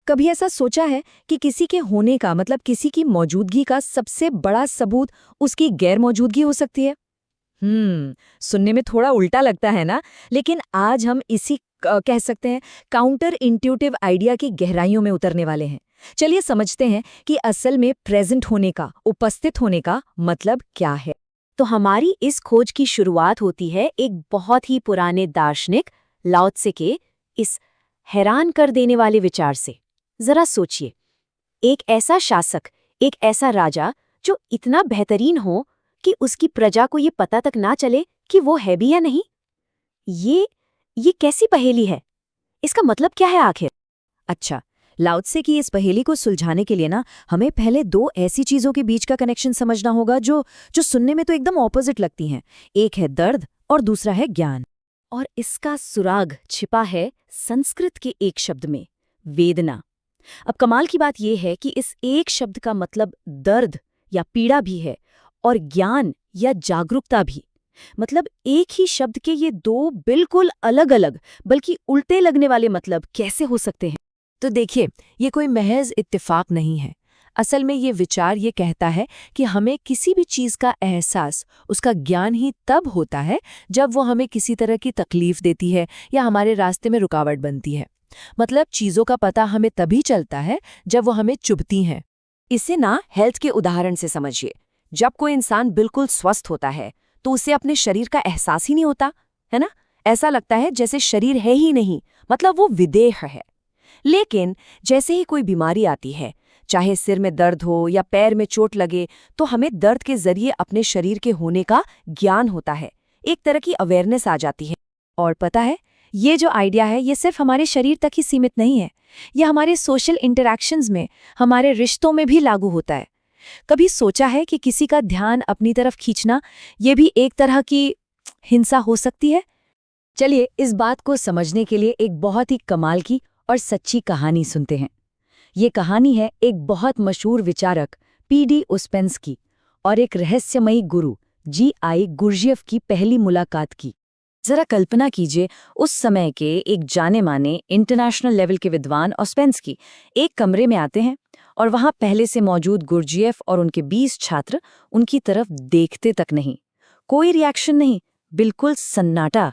कभी ऐसा सोचा है कि किसी के होने का मतलब किसी की मौजूदगी का सबसे बड़ा सबूत उसकी गैर मौजूदगी हो सकती है? सुनने में थोड़ा उल्टा लगता है ना, लेकिन आज हम इसी कह सकते हैं काउंटर इंट्यूटिव आइडिया की गहराइयों में उतरने वाले हैं। चलिए समझते हैं कि असल में प्रेजेंट होने का, उपस्थित होने का मतलब क्या है। तो हमारी इस खोज की शुरुआत होती है एक बहुत ही पुराने दार्शनिक लाओ त्से के इस हैरान कर देने वाले विचार से। जरा सोचिए, एक ऐसा शासक, एक ऐसा राजा जो इतना बेहतरीन हो कि उसकी प्रजा को ये पता तक ना चले कि वो है भी या नहीं। ये कैसी पहेली है? इसका मतलब क्या है आखिर? अच्छा, लाओ त्से की इस पहेली को सुलझाने के लिए ना हमें पहले दो ऐसी चीजों के बीच का कनेक्शन समझना होगा जो जो सुनने में तो एकदम ऑपोजिट लगती हैं। एक है दर्द और दूसरा है ज्ञान। और इसका सुराग छिपा है संस्कृत के एक शब्द में, वेदना। अब कमाल की बात यह है कि इस एक शब्द का मतलब दर्द या पीड़ा भी है और ज्ञान या जागरूकता भी। मतलब एक ही शब्द के ये दो बिल्कुल अलग अलग बल्कि उल्टे लगने वाले मतलब कैसे हो सकते हैं? तो देखिए, ये कोई महज इत्तेफाक नहीं है। असल में ये विचार ये कहता है कि हमें किसी भी चीज का एहसास, उसका ज्ञान ही तब होता है जब वो हमें किसी तरह की तकलीफ देती है या हमारे रास्ते में रुकावट बनती है। मतलब चीजों का पता हमें तभी चलता है जब वो हमें चुभती हैं। इसे ना हेल्थ के उदाहरण से समझिए। जब कोई इंसान बिल्कुल स्वस्थ होता है तो उसे अपने शरीर का एहसास ही नहीं होता, है ना? ऐसा लगता है जैसे शरीर है ही नहीं, मतलब वो विदेह है। लेकिन जैसे ही कोई बीमारी आती है, चाहे सिर में दर्द हो या पैर में चोट लगे, तो हमें दर्द के जरिए अपने शरीर के होने का ज्ञान होता है, एक तरह की अवेयरनेस आ जाती है। और पता है, ये जो आइडिया है ये सिर्फ हमारे शरीर तक ही सीमित नहीं है, ये हमारे सोशल इंटरैक्शंस में, हमारे रिश्तों में भी लागू होता है। कभी सोचा है कि किसी का ध्यान अपनी तरफ खींचना ये भी एक तरह की हिंसा हो सकती है? चलिए इस बात को समझने के लिए एक बहुत ही कमाल की और सच्ची कहानी सुनते हैं। ये कहानी है एक बहुत मशहूर विचारक पीडी उस्पेंस्की और एक रहस्यमयी गुरु जी.आई. गुरजिएफ की पहली मुलाकात की। जरा कल्पना कीजिए, उस समय के एक जाने माने इंटरनेशनल लेवल के विद्वान उस्पेंस्की एक कमरे में आते हैं और वहां पहले से मौजूद गुरजिएफ और उनके 20 छात्र उनकी तरफ देखते तक नहीं। कोई रिएक्शन नहीं, बिल्कुल सन्नाटा।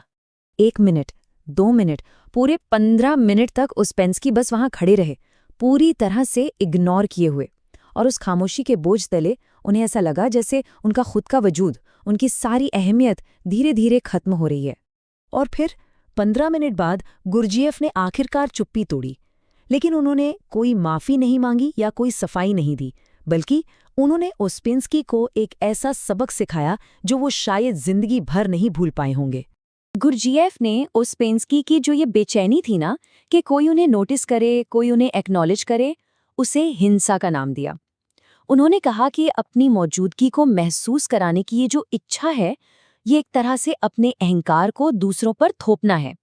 1 मिनट, 2 मिनट, पूरे 15 मिनट तक उस्पेंस्की बस वहां खड़े रहे, पूरी तरह से इग्नोर किए हुए। और उस खामोशी के बोझ तले उन्हें ऐसा लगा जैसे उनका खुद का वजूद, उनकी सारी अहमियत धीरे धीरे खत्म हो रही है। और फिर 15 मिनट बाद गुरजिएफ ने आखिरकार चुप्पी तोड़ी। लेकिन उन्होंने कोई माफी नहीं मांगी या कोई सफाई नहीं दी, बल्कि उन्होंने उस्पेंस्की को एक ऐसा सबक सिखाया जो वो शायद जिंदगी भर नहीं भूल पाए होंगे। गुरजिएफ ने उस्पेंस्की की जो ये बेचैनी थी ना, कि कोई उन्हें नोटिस करे, कोई उन्हें एक्नॉलेज करे, उसे हिंसा का नाम दिया। उन्होंने कहा कि अपनी मौजूदगी को महसूस कराने की ये जो इच्छा है, ये एक तरह से अपने अहंकार को दूसरों पर थोपना है।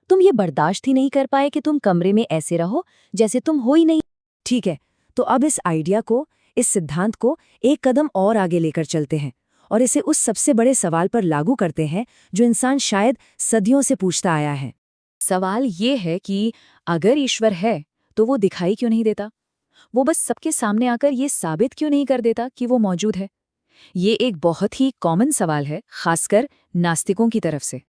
तुम ये बर्दाश्त ही नहीं कर पाए कि तुम कमरे में ऐसे रहो जैसे तुम हो ही नहीं। ठीक है, तो अब इस आइडिया को, इस सिद्धांत को एक कदम और आगे लेकर चलते हैं और इसे उस सबसे बड़े सवाल पर लागू करते हैं जो इंसान शायद सदियों से पूछता आया है। सवाल ये है कि अगर ईश्वर है तो वो दिखाई क्यों नहीं देता? वो बस सबके सामने आकर ये साबित क्यों नहीं कर देता कि वो मौजूद है? ये एक बहुत ही कॉमन सवाल है, खासकर नास्तिकों की तरफ से।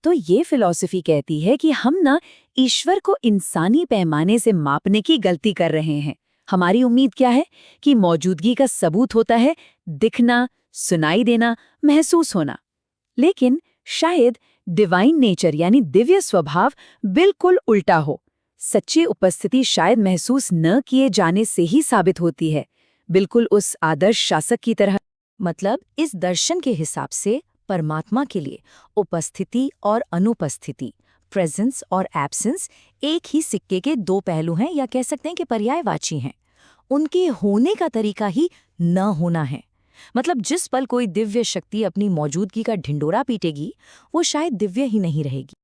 तो ये फिलॉसफी कहती है कि हम ना ईश्वर को इंसानी पैमाने से मापने की गलती कर रहे हैं। हमारी उम्मीद क्या है कि मौजूदगी का सबूत होता है दिखना, सुनाई देना, महसूस होना। लेकिन शायद डिवाइन नेचर यानी दिव्य स्वभाव बिल्कुल उल्टा हो। सच्ची उपस्थिति शायद महसूस न किए जाने से ही साबित होती है, बिल्कुल उस आदर्श शासक की तरह। मतलब इस दर्शन के हिसाब से परमात्मा के लिए उपस्थिति और अनुपस्थिति, प्रेजेंस और एब्सेंस एक ही सिक्के के दो पहलू हैं, या कह सकते हैं कि पर्यायवाची हैं। उनके होने का तरीका ही न होना है। मतलब जिस पल कोई दिव्य शक्ति अपनी मौजूदगी का ढिंडोरा पीटेगी, वो शायद दिव्य ही नहीं रहेगी।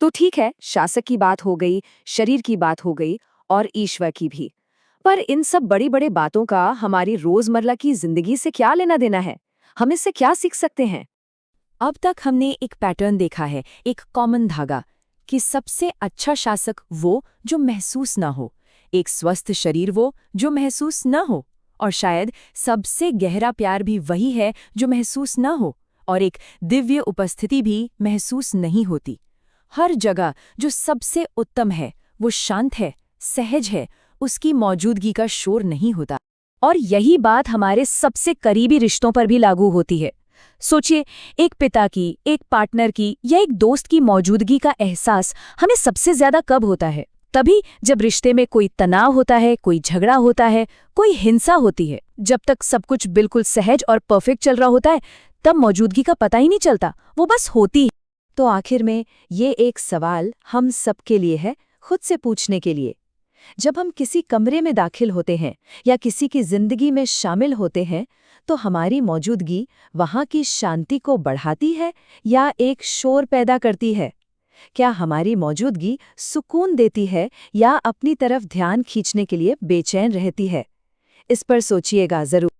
तो ठीक है, शासक की बात हो गई, शरीर की बात हो गई और ईश्वर की भी। पर इन सब बड़ी बड़ी बातों का हमारी रोजमर्रा की जिंदगी से क्या लेना देना है? हम इससे क्या सीख सकते हैं? अब तक हमने एक पैटर्न देखा है, एक कॉमन धागा, कि सबसे अच्छा शासक वो जो महसूस ना हो, एक स्वस्थ शरीर वो जो महसूस न हो, और शायद सबसे गहरा प्यार भी वही है जो महसूस न हो, और एक दिव्य उपस्थिति भी महसूस नहीं होती। हर जगह जो सबसे उत्तम है वो शांत है, सहज है, उसकी मौजूदगी का शोर नहीं होता। और यही बात हमारे सबसे करीबी रिश्तों पर भी लागू होती है। सोचिए, एक पिता की, एक पार्टनर की या एक दोस्त की मौजूदगी का एहसास हमें सबसे ज्यादा कब होता है? तभी जब रिश्ते में कोई तनाव होता है, कोई झगड़ा होता है, कोई हिंसा होती है। जब तक सब कुछ बिल्कुल सहज और परफेक्ट चल रहा होता है, तब मौजूदगी का पता ही नहीं चलता, वो बस होती है। तो आखिर में ये एक सवाल हम सबके लिए है, खुद से पूछने के लिए। जब हम किसी कमरे में दाखिल होते हैं या किसी की जिंदगी में शामिल होते हैं, तो हमारी मौजूदगी वहाँ की शांति को बढ़ाती है या एक शोर पैदा करती है? क्या हमारी मौजूदगी सुकून देती है या अपनी तरफ ध्यान खींचने के लिए बेचैन रहती है? इस पर सोचिएगा जरूर।